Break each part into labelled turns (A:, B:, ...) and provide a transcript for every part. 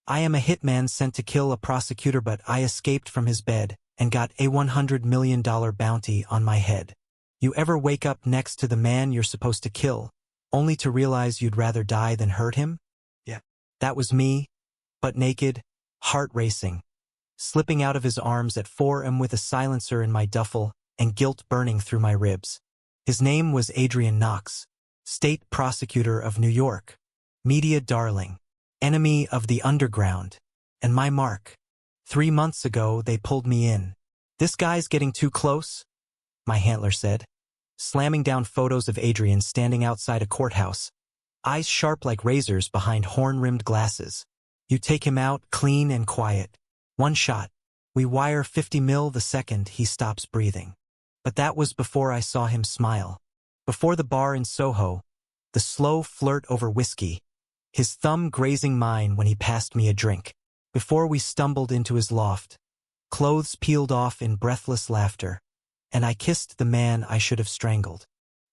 A: I am a hitman sent to kill a prosecutor, but I escaped from his bed and got a $100 million bounty on my head. You ever wake up next to the man you're supposed to kill, only to realize you'd rather die than hurt him? Yeah. That was me, but naked, heart racing, slipping out of his arms at 4 a.m. with a silencer in my duffel and guilt burning through my ribs. His name was Adrian Knox, state prosecutor of New York, media darling, enemy of the underground, and my mark. 3 months ago, they pulled me in. This guy's getting too close, my handler said, slamming down photos of Adrian standing outside a courthouse, eyes sharp like razors behind horn-rimmed glasses. You take him out clean and quiet. One shot. We wire 50 mil the second he stops breathing. But that was before I saw him smile. Before the bar in Soho, the slow flirt over whiskey, his thumb grazing mine when he passed me a drink. Before we stumbled into his loft, clothes peeled off in breathless laughter, and I kissed the man I should have strangled.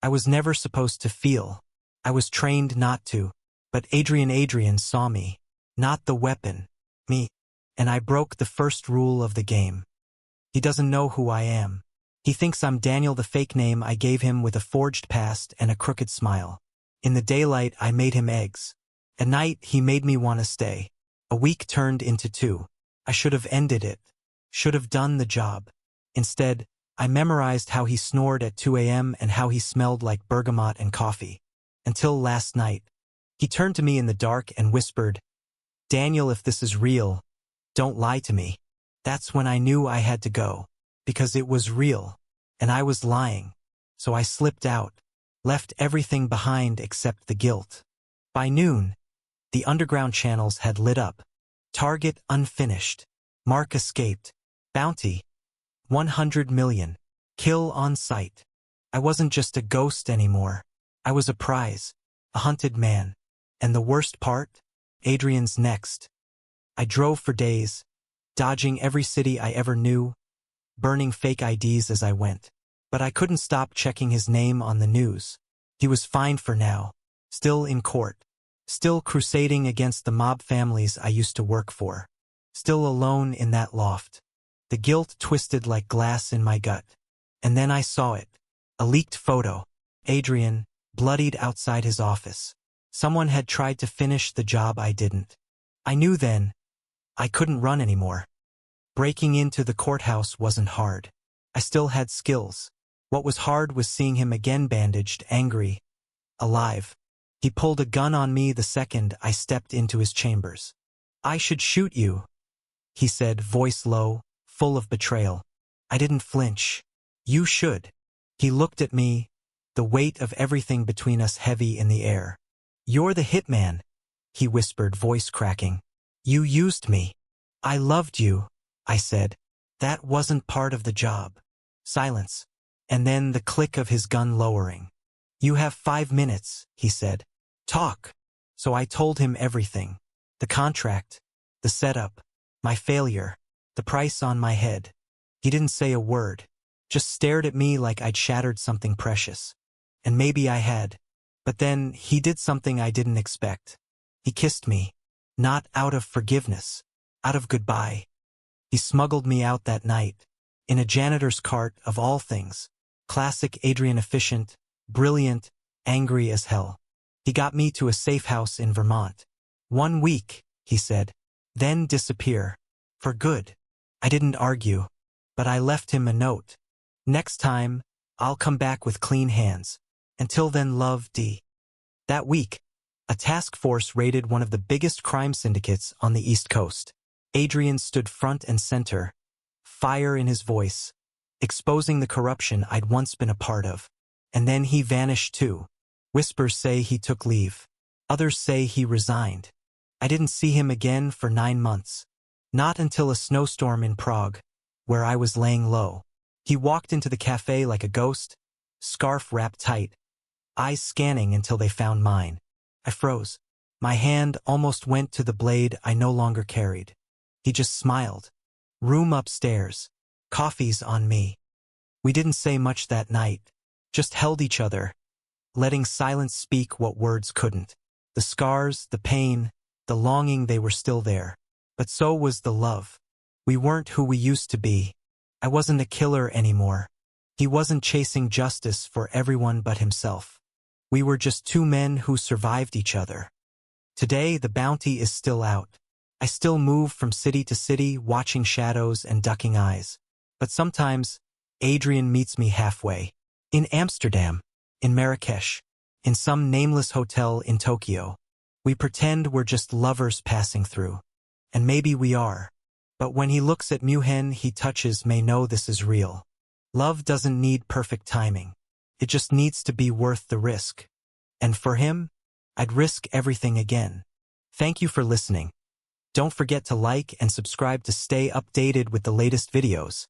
A: I was never supposed to feel. I was trained not to. But Adrian saw me, not the weapon, me, and I broke the first rule of the game. He doesn't know who I am. He thinks I'm Daniel, the fake name I gave him with a forged past and a crooked smile. In the daylight, I made him eggs. At night, he made me want to stay. A week turned into 2. I should have ended it. Should have done the job. Instead, I memorized how he snored at 2 a.m. and how he smelled like bergamot and coffee. Until last night. He turned to me in the dark and whispered, "Daniel, if this is real, don't lie to me." That's when I knew I had to go. Because it was real. And I was lying. So I slipped out. Left everything behind except the guilt. By noon, the underground channels had lit up. Target unfinished. Mark escaped. Bounty. 100 million. Kill on sight. I wasn't just a ghost anymore. I was a prize. A hunted man. And the worst part? Adrian's next. I drove for days, dodging every city I ever knew, burning fake IDs as I went. But I couldn't stop checking his name on the news. He was fine for now. Still in court. Still crusading against the mob families I used to work for. Still alone in that loft. The guilt twisted like glass in my gut. And then I saw it. A leaked photo. Adrian, bloodied outside his office. Someone had tried to finish the job I didn't. I knew then I couldn't run anymore. Breaking into the courthouse wasn't hard. I still had skills. What was hard was seeing him again, bandaged, angry, alive. He pulled a gun on me the second I stepped into his chambers. "I should shoot you," he said, voice low, full of betrayal. I didn't flinch. "You should." He looked at me, the weight of everything between us heavy in the air. "You're the hitman," he whispered, voice cracking. "You used me." "I loved you," I said. "That wasn't part of the job." Silence. And then the click of his gun lowering. "You have 5 minutes," he said. "Talk." So I told him everything. The contract, the setup, my failure, the price on my head. He didn't say a word, just stared at me like I'd shattered something precious. And maybe I had. But then he did something I didn't expect. He kissed me. Not out of forgiveness. Out of goodbye. He smuggled me out that night. In a janitor's cart, of all things. Classic Adrian, efficient, brilliant, angry as hell. He got me to a safe house in Vermont. 1 week, he said. Then disappear. For good. I didn't argue. But I left him a note. "Next time, I'll come back with clean hands. Until then, love, D." That week, a task force raided one of the biggest crime syndicates on the East Coast. Adrian stood front and center, fire in his voice, exposing the corruption I'd once been a part of. And then he vanished too. Whispers say he took leave. Others say he resigned. I didn't see him again for 9 months. Not until a snowstorm in Prague, where I was laying low. He walked into the cafe like a ghost, scarf wrapped tight, eyes scanning until they found mine. I froze. My hand almost went to the blade I no longer carried. He just smiled. Room upstairs. Coffee's on me. We didn't say much that night. Just held each other, letting silence speak what words couldn't. The scars, the pain, the longing, they were still there. But so was the love. We weren't who we used to be. I wasn't a killer anymore. He wasn't chasing justice for everyone but himself. We were just two men who survived each other. Today, the bounty is still out. I still move from city to city, watching shadows and ducking eyes. But sometimes, Adrian meets me halfway. In Amsterdam, in Marrakesh, in some nameless hotel in Tokyo. We pretend we're just lovers passing through. And maybe we are. But when he looks at Muhen he touches, may know this is real. Love doesn't need perfect timing. It just needs to be worth the risk. And for him, I'd risk everything again. Thank you for listening. Don't forget to like and subscribe to stay updated with the latest videos.